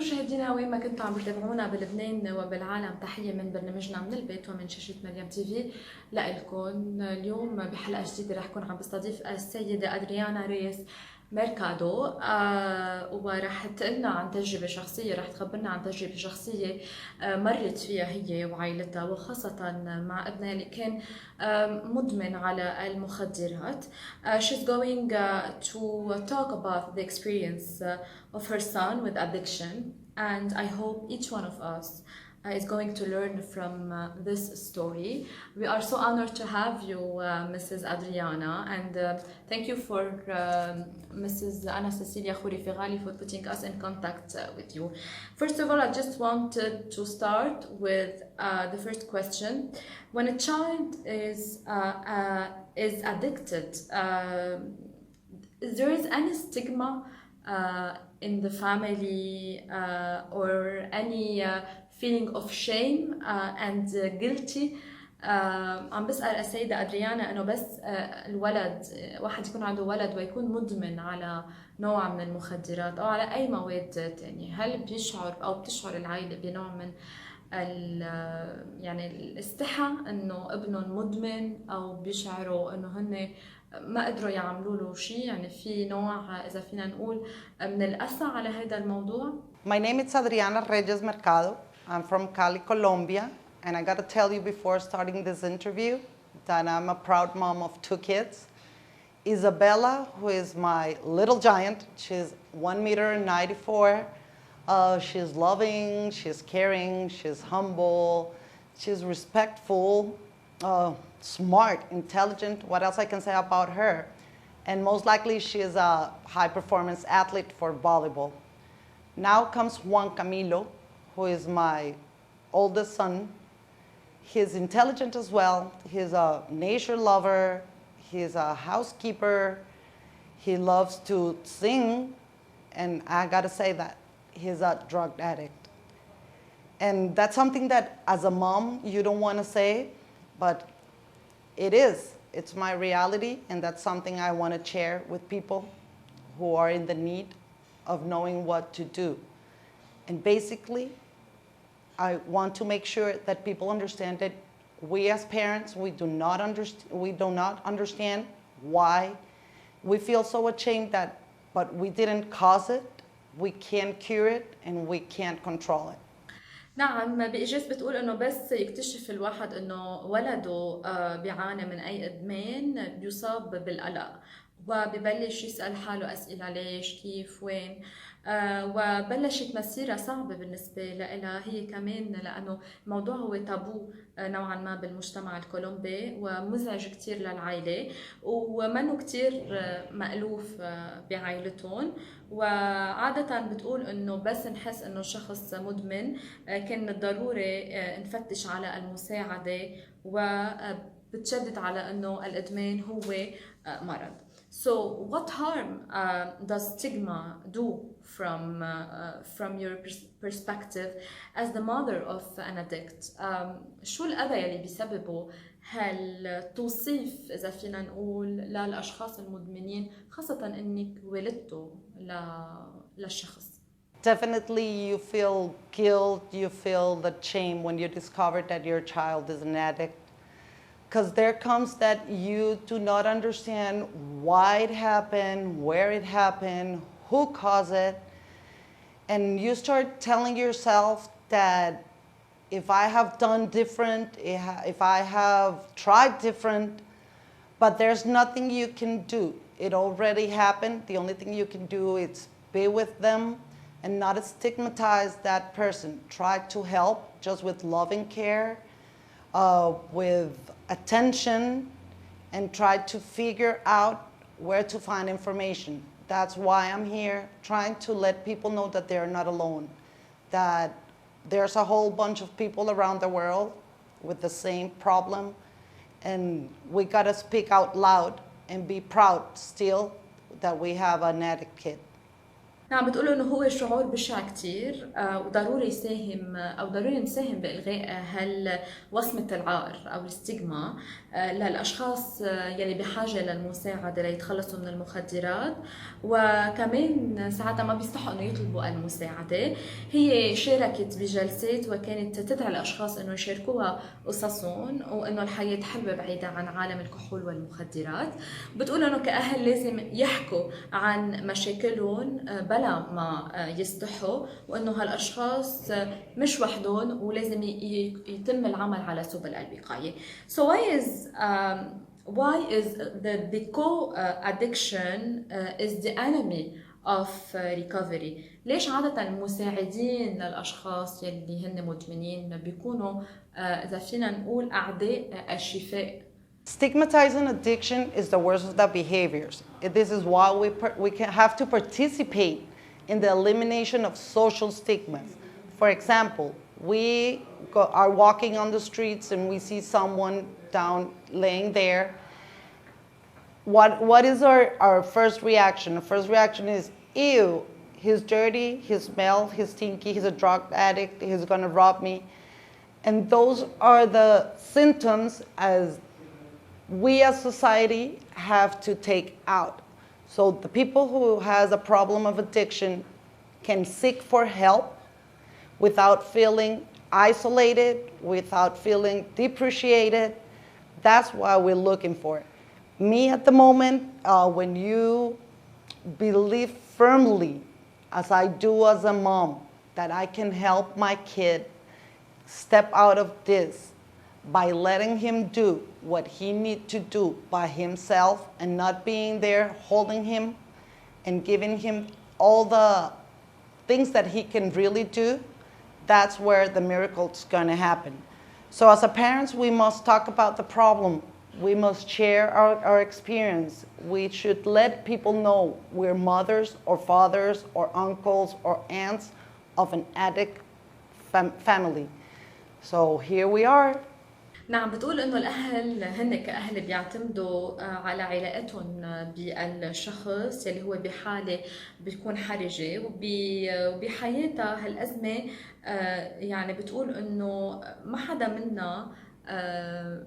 مشاهدينا وين ما كنتوا عم بتابعونا بلبنان وبالعالم، تحية من برنامجنا من البيت ومن شاشة مريم تي في لإلكم. اليوم بحلقة جديدة رح كون عم بستضيف السيدة أدريانا ريس ميركادو، ورح تقلنا عن تجربة شخصية، رح تخبرنا عن تجربة شخصية مرت فيها هي وعائلتها، وخاصة مع ابنها اللي كان مدمن على المخدرات. She's going to talk about the experience of her son with addiction, and I hope each one of us is going to learn from this story. We are so honored to have you, Mrs. Adriana, and thank you for Mrs. Cecilia Feghali for putting us in contact with you. First of all, I just wanted to start with the first question. When a child is addicted, there is any stigma in the family or any feeling of shame and guilty. عم بسأل السيدة أدريانا إنه بس الولد، واحد يكون عنده ولد ويكون مدمن على نوع من المخدرات أو على أي مواد تانية، هل بيشعر أو بتشعر العائلة بنوع من يعني الاستحى إنه ابنهم مدمن، أو بيشعروا إنه هن ما قدروا يعملوا له شيء، يعني في نوع إذا فينا نقول من الأسى على هذا الموضوع؟ My name is Adriana Reyes Mercado. I'm from Cali, Colombia, and I got to tell you before starting this interview that I'm a proud mom of 2 kids. Isabella, who is my little giant, she's 1 meter and 94. She's loving, she's caring, she's humble, she's respectful, smart, intelligent. What else I can say about her? And most likely she is a high-performance athlete for volleyball. Now comes Juan Camilo, who is my oldest son. He's intelligent as well. He's a nature lover. He's a housekeeper. He loves to sing. And I gotta say that he's a drug addict. And that's something that as a mom, you don't wanna say, but it is. It's my reality, and that's something I wanna share with people who are in the need of knowing what to do. And basically, I want to make sure that people understand that we as parents, we do not understand why we feel so ashamed that, but we didn't cause it, we can't cure it, and we can't control it. نعم، بإيجاز بتقول إنه بس يكتشف الواحد إنه ولده بيعاني من أي إدمان بيصاب بالقلق، وببلش يسأل حاله أسئلة ليش كيف وين، وبلشت مسيرة صعبة بالنسبة لها هي كمان، لأنه الموضوع هو تابو نوعا ما بالمجتمع الكولومبي ومزعج كتير للعائلة، ومنه كتير مألوف بعائلتهم. وعادة بتقول إنه بس نحس إنه شخص مدمن كان من الضروري نفتش على المساعدة، وبتشدد على إنه الإدمان هو مرض. So what harm does stigma do from your perspective as the mother of an addict? شو الأذى يلي بيسببه هالتوصيف إذا فينا نقول للأشخاص المدمنين، خاصة إنك ولدتوا للشخص؟ Definitely you feel guilt, you feel the shame when you discover that your child is an addict. Because there comes that you do not understand why it happened, where it happened, who caused it. And you start telling yourself that if I have done different, if I have tried different, but there's nothing you can do. It already happened. The only thing you can do is be with them and not stigmatize that person. Try to help just with loving care, with attention, and try to figure out where to find information. That's why I'm here, trying to let people know that they're not alone, that there's a whole bunch of people around the world with the same problem, and we gotta speak out loud and be proud still that we have an addict kid. نعم، بتقولوا انه هو شعور بشع كتير، وضروري يساهم او ضروري نساهم بالغاء وصمة العار او الستيغما للاشخاص يلي بحاجة للمساعدة ليتخلصوا من المخدرات، وكمان ساعتها ما بيستحقوا انه يطلبوا المساعدة. هي شاركت بجلسات وكانت تدعي الاشخاص انه يشاركوها قصصهم، وانه الحياة حلوة بعيدة عن عالم الكحول والمخدرات. بتقول انه كأهل لازم يحكوا عن مشاكلهم بلا ما يستحوا، وانه هالاشخاص مش وحدهم ولازم يتم العمل على سبل الوقايه. So why is the co-addiction is the enemy of recovery؟ ليش عادة المساعدين للأشخاص يلي هن مدمنين بيكونوا إذا فينا نقول أعداء الشفاء؟ Stigmatizing addiction is the worst of the behaviors. This is why we have to participate in the elimination of social stigmas. For example, we are walking on the streets and we see someone down laying there. What is our first reaction? The first reaction is, ew, he's dirty, he smells, he's stinky, he's a drug addict, he's gonna rob me. And those are the symptoms as we as society have to take out. So the people who has a problem of addiction can seek for help without feeling isolated, without feeling depreciated. That's why we're looking for it. Me at the moment, when you believe firmly, as I do as a mom, that I can help my kid step out of this by letting him do what he needs to do by himself and not being there holding him and giving him all the things that he can really do, that's where the miracle's gonna happen. So as a parents, we must talk about the problem. We must share our experience. We should let people know we're mothers or fathers or uncles or aunts of an addict family. So here we are. نعم، بتقول انه الاهل هن كاهل بيعتمدوا على علاقتهم بالشخص يلي هو بحاله بيكون حرجه، وبحياتها هالازمه يعني بتقول انه ما حدا منا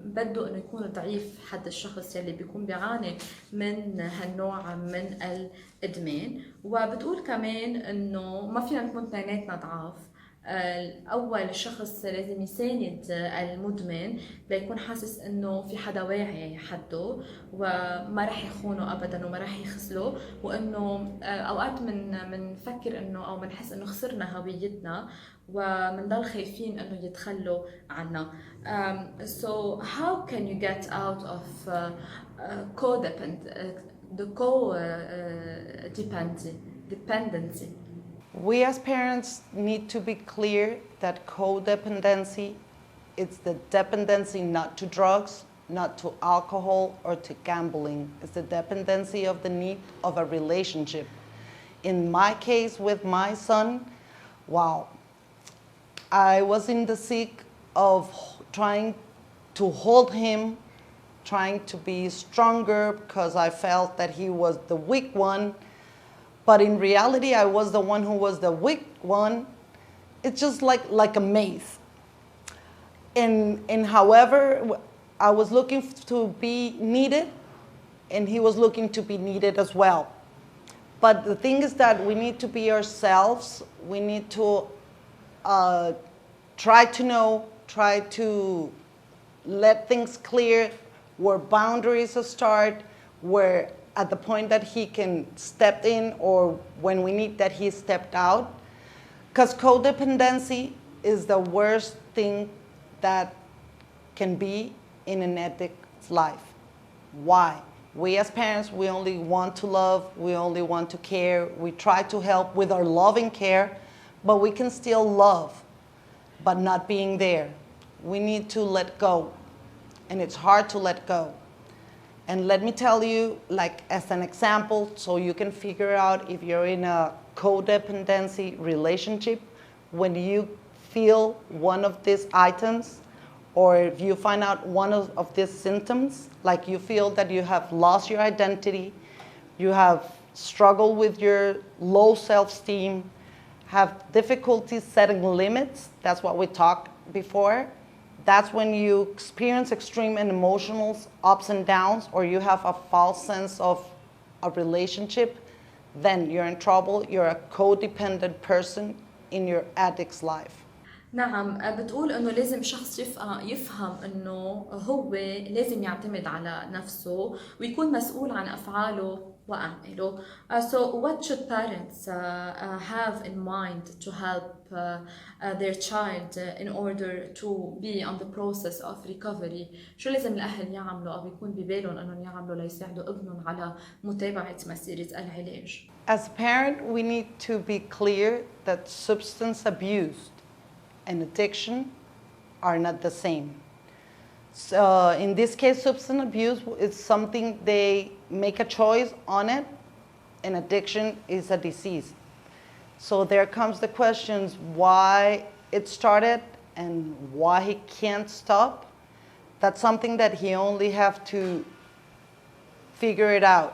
بده انه يكون ضعيف حد الشخص يلي بيكون بيعاني من هالنوع من الادمان. وبتقول كمان انه ما فينا نكون اثنيناتنا ضعاف. أول شخص لازم يساند المدمن ليكون حاسس إنه في حدا واعي حده وما رح يخونه أبدا وما رح يخذله، وإنه أوقات منفكر إنه أو منحس إنه خسرنا هويتنا ومنضل خايفين إنه يتخلوا عنا. So how can you get out of dependency? We as parents need to be clear that codependency is the dependency not to drugs, not to alcohol or to gambling. It's the dependency of the need of a relationship. In my case with my son, wow, I was in the seek of trying to hold him, trying to be stronger because I felt that he was the weak one. But in reality, I was the one who was the weak one. It's just like a maze. And however, I was looking to be needed, and he was looking to be needed as well. But the thing is that we need to be ourselves. We need to try to know, try to let things clear where boundaries start, where at the point that he can step in or when we need that he stepped out. Because codependency is the worst thing that can be in an addict's life. Why? We as parents, we only want to love, we only want to care, we try to help with our loving care, but we can still love, but not being there. We need to let go, and it's hard to let go. And let me tell you, like as an example, so you can figure out if you're in a codependency relationship, when you feel one of these items, or if you find out one of these symptoms, like you feel that you have lost your identity, you have struggle with your low self-esteem, have difficulties setting limits, that's what we talked before, that's when you experience extreme and emotional ups and downs, or you have a false sense of a relationship, then you're in trouble. You're a codependent person in your addict's life. نعم بتقول انه لازم شخص يفهم انه هو لازم يعتمد على نفسه ويكون مسؤول عن افعاله واعماله. So what should parents have in mind to help their child in order to be on the process of recovery؟ شو لازم الاهل يعملوا او يكون ببالهم انهم يعملوا ليساعدوا ابنهم على متابعة مسيرة العلاج؟ As a parent, we need to be clear that substance abuse and addiction are not the same. So in this case, substance abuse is something they make a choice on it, and addiction is a disease. So there comes the questions why it started and why he can't stop. That's something that he only have to figure it out.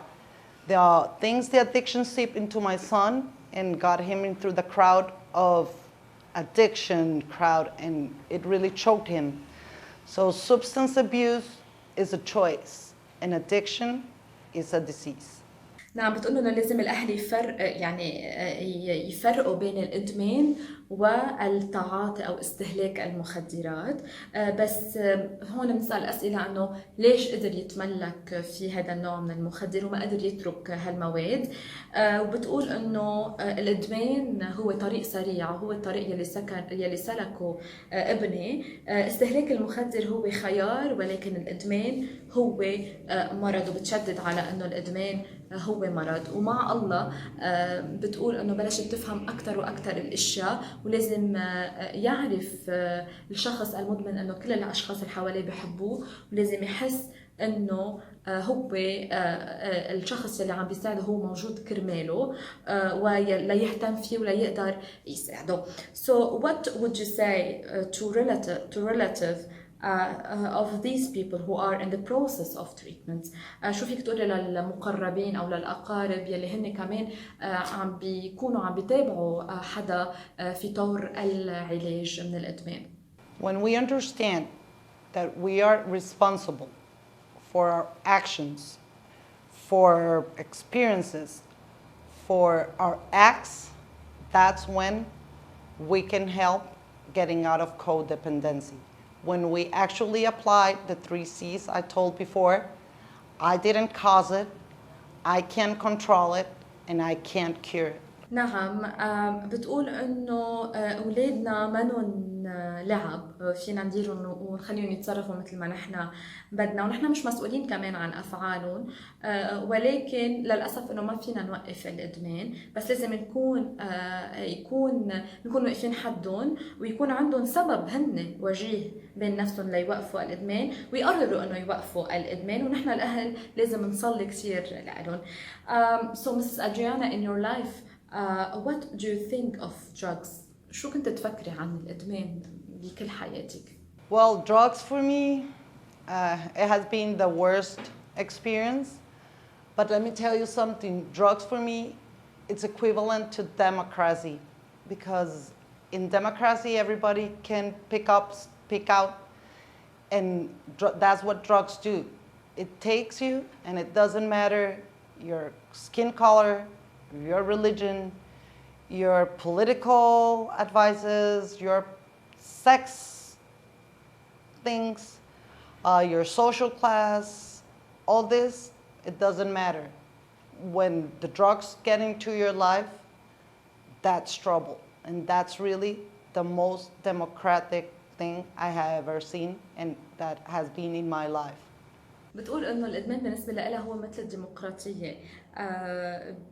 The things the addiction seeped into my son and got him into the crowd of addiction crowd, and it really choked him. So substance abuse is a choice and addiction is a disease. نعم بتقول انه لازم الاهل يفرقوا بين الادمان والتعاطي او استهلاك المخدرات. بس هون بنسال اسئله انه ليش قدر يتملك في هذا النوع من المخدر وما قدر يترك هالمواد. وبتقول انه الادمان هو طريق سريع وهو الطريق يلي سلكه ابني. استهلاك المخدر هو خيار ولكن الادمان هو مرض، وبتشدد على انه الادمان هو مرض. ومع الله بتقول انه بلشت تفهم اكثر واكثر الاشياء، ولازم يعرف الشخص المدمن انه كل الاشخاص اللي حواليه بيحبوه، ولازم يحس انه هو الشخص اللي عم بيساعده هو موجود كرماله ولا يهتم فيه ولا يقدر يساعده. So what would you say to relative of these people who are in the process of treatment؟ شو فيك تقولي للمقربين او للاقارب يلي هن كمان عم بيتابعوا حدا في طور العلاج من الادمان؟ When we understand that we are responsible for our actions, for our experiences, for our acts, that's when we can help getting out of codependency. When we actually apply the 3 C's I told before, I didn't cause it, I can't control it, and I can't cure it. نعم بتقول انه اولادنا منن لعب فينا نديرهم ونخليهم يتصرفوا مثل ما نحن بدنا، ونحن مش مسؤولين كمان عن افعالهم، ولكن للاسف انه ما فينا نوقف الادمان، بس لازم نكون واقفين حدهم ويكون عندهم سبب هن وجيه بين نفسهم ليوقفوا الادمان ويقرروا انه يوقفوا الادمان، ونحن الاهل لازم نصلي كثير لهم. So Mrs. Adriana, in your life, what do you think of drugs؟ شو كنت تفكري عن الإدمان بكل حياتك؟ Well, drugs for me, it has been the worst experience. But let me tell you something. Drugs for me, it's equivalent to democracy, because in democracy everybody can pick out, and that's what drugs do. It takes you, and it doesn't matter your skin color, your religion, your political advices, your sex things, your social class, all this, it doesn't matter. When the drugs get into your life, that's trouble. And that's really the most democratic thing I have ever seen, and that has been in my life. بتقول انه الادمان بالنسبه لها هو مثل الديمقراطيه،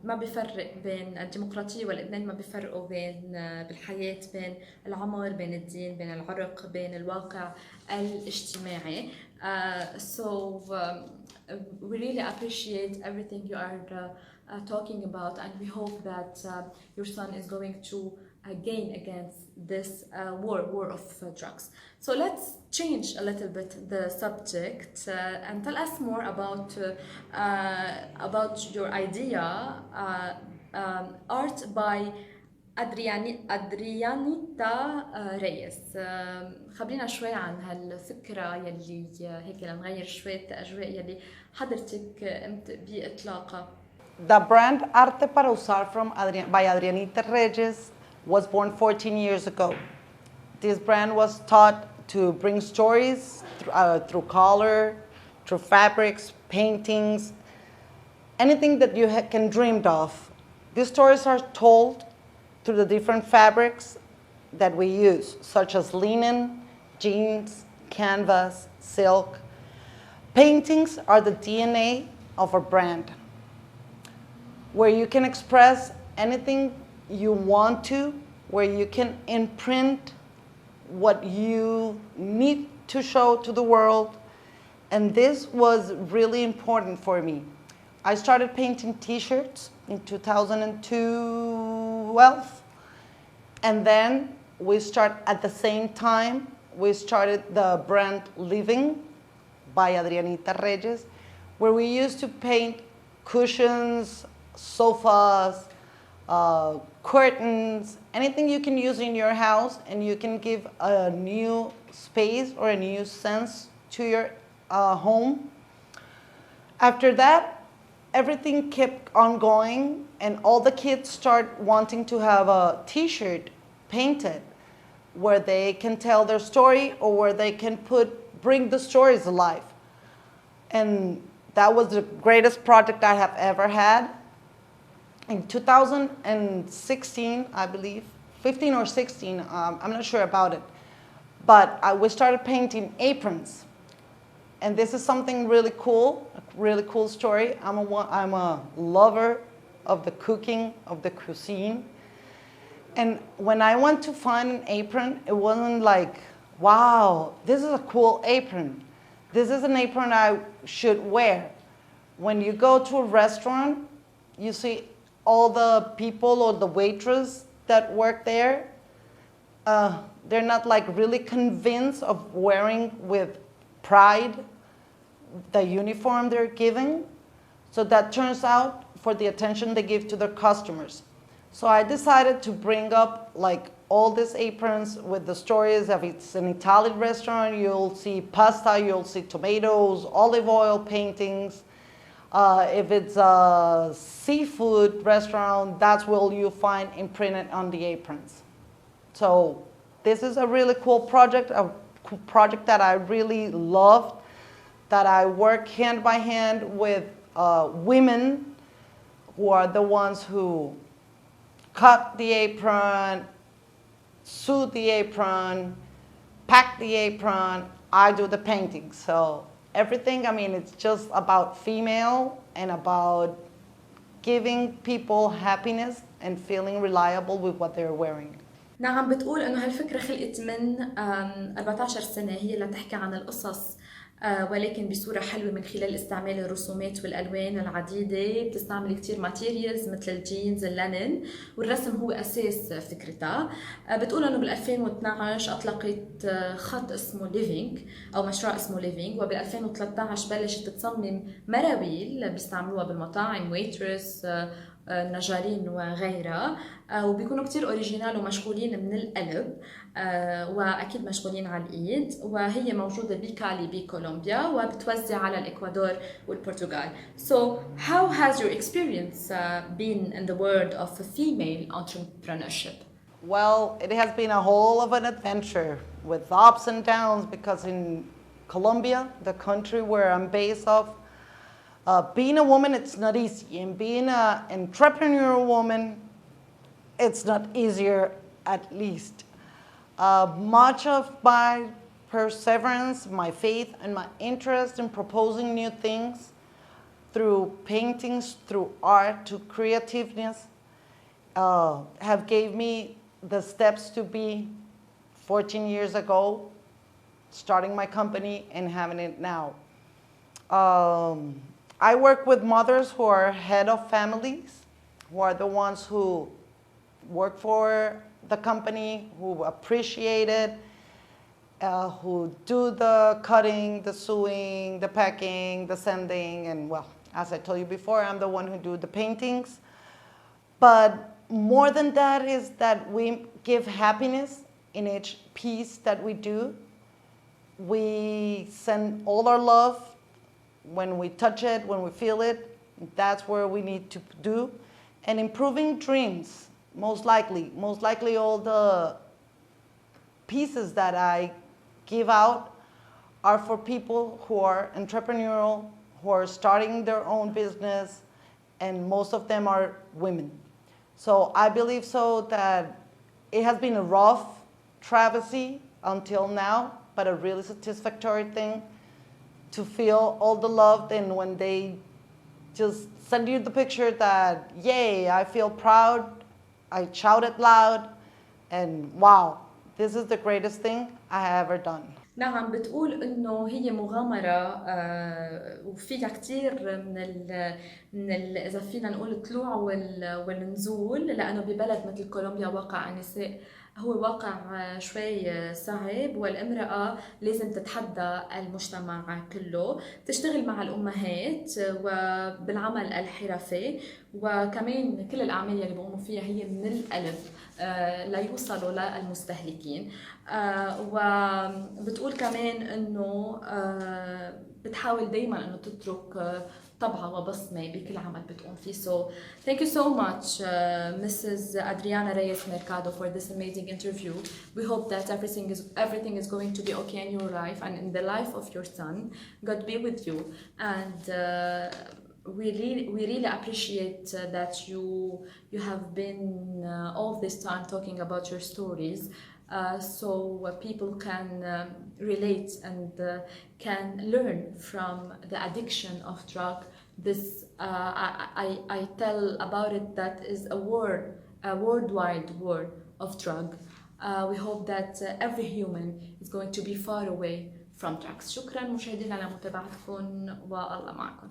ما بيفرق بين الديمقراطيه والادمان، ما بيفرقوا بين بالحياه بين العمر، بين الدين، بين العرق، بين الواقع الاجتماعي. So we really appreciate everything you are talking about, and we hope that your son is going to gain against this war of drugs. So let's change a little bit the subject and tell us more about your idea, art by أدريانيتا ريس. خبرينا شوي عن هالفكرة يلي هيك لنغير شوية أجواء يلي حضرتك قمت بإطلاقها. The brand Arte para Usar by Adriana Reyes was born 14 years ago. This brand was taught to bring stories through color, through fabrics, paintings, anything that you can dream of. These stories are told through the different fabrics that we use, such as linen, jeans, canvas, silk. Paintings are the DNA of our brand, where you can express anything you want to, where you can imprint what you need to show to the world. And this was really important for me. I started painting t-shirts in 2012. And then at the same time, we started the brand Living by Adriana Reyes, where we used to paint cushions, sofas, curtains, anything you can use in your house, and you can give a new space or a new sense to your home. After that, everything kept on going, and all the kids start wanting to have a t-shirt painted where they can tell their story or where they can bring the stories alive. And that was the greatest project I have ever had. In 2016, I believe, 15 or 16, I'm not sure about it, but we started painting aprons. And this is something really cool, a really cool story. I'm a lover of the cooking, of the cuisine. And when I went to find an apron, it wasn't like, wow, this is a cool apron. This is an apron I should wear. When you go to a restaurant, you see all the people or the waitress that work there, they're not like really convinced of wearing with pride the uniform they're giving. So that turns out for the attention they give to their customers. So I decided to bring up like all these aprons with the stories. If it's an Italian restaurant, you'll see pasta, you'll see tomatoes, olive oil paintings. If it's a seafood restaurant, that's where you find imprinted on the aprons. So this is a really cool project, a project that I really loved, that I work hand by hand with women who are the ones who cut the apron, sew the apron, pack the apron. I do the painting. So everything, I mean, it's just about female and about giving people happiness and feeling reliable with what they're wearing. نعم، بتقول إنه هالفكرة خلقت من 14 سنة، هي اللي تحكي عن القصص ولكن بصورة حلوة من خلال استعمال الرسومات والألوان العديدة. بتستعمل كتير ماتيريالز مثل الجينز، اللينن، والرسم هو أساس فكرتها. بتقول إنه بال 2012 أطلقت خط اسمه ليفينج أو مشروع اسمه ليفينج، وبال 2013 بلشت تصمم مراويل بيستعملوها بالمطاعم، ويترس، نجارين وغيرها، وبيكونوا كتير اوريجينال ومشغولين من القلب، واكيد مشغولين على الايد، وهي موجوده بكالي بكولومبيا وبتوزع على الاكوادور والبرتغال. So how has your experience been in the world of female entrepreneurship? Well, it has been a whole of an adventure with ups and downs, because in Colombia, the country where I'm based off, being a woman, it's not easy. And being an entrepreneurial woman, it's not easier, at least. Much of my perseverance, my faith, and my interest in proposing new things through paintings, through art, to creativeness, have gave me the steps to be 14 years ago, starting my company and having it now. I work with mothers who are head of families, who are the ones who work for the company, who appreciate it, who do the cutting, the sewing, the packing, the sending, and well, as I told you before, I'm the one who do the paintings. But more than that is that we give happiness in each piece that we do. We send all our love when we touch it, when we feel it. That's where we need to do. And improving dreams, most likely all the pieces that I give out are for people who are entrepreneurial, who are starting their own business, and most of them are women. So I believe so that it has been a rough travesty until now, but a really satisfactory thing to feel all the love. And when they just send you the picture that, yay, I feel proud, I shouted loud, and wow, this is the greatest thing I have ever done. نعم، بتقول انه هي مغامره وفيها كثير اذا فينا نقول الطلوع والنزول، لانه ببلد مثل كولومبيا واقع النساء هو واقع شوي صعب، والامرأة لازم تتحدى المجتمع كله، تشتغل مع الأمهات وبالعمل الحرفي، وكمان كل الأعمال اللي بيقوموا فيها هي من القلب ليوصلوا للمستهلكين. وبتقول كمان انه بتحاول دايما انه تترك طبعة وبصمة بكل عمل بتقوم فيه. So thank you so much Mrs. Adriana Reyes Mercado for this amazing interview. We hope that everything is going to be okay in your life and in the life of your son. God be with you, and we really appreciate that you have been all this time talking about your stories, so people can relate and can learn from the addiction of drug. This I tell about it that is a worldwide war of drug. We hope that every human is going to be far away from drugs. شكرا مشاهدينا على متابعتكم، والله معكم.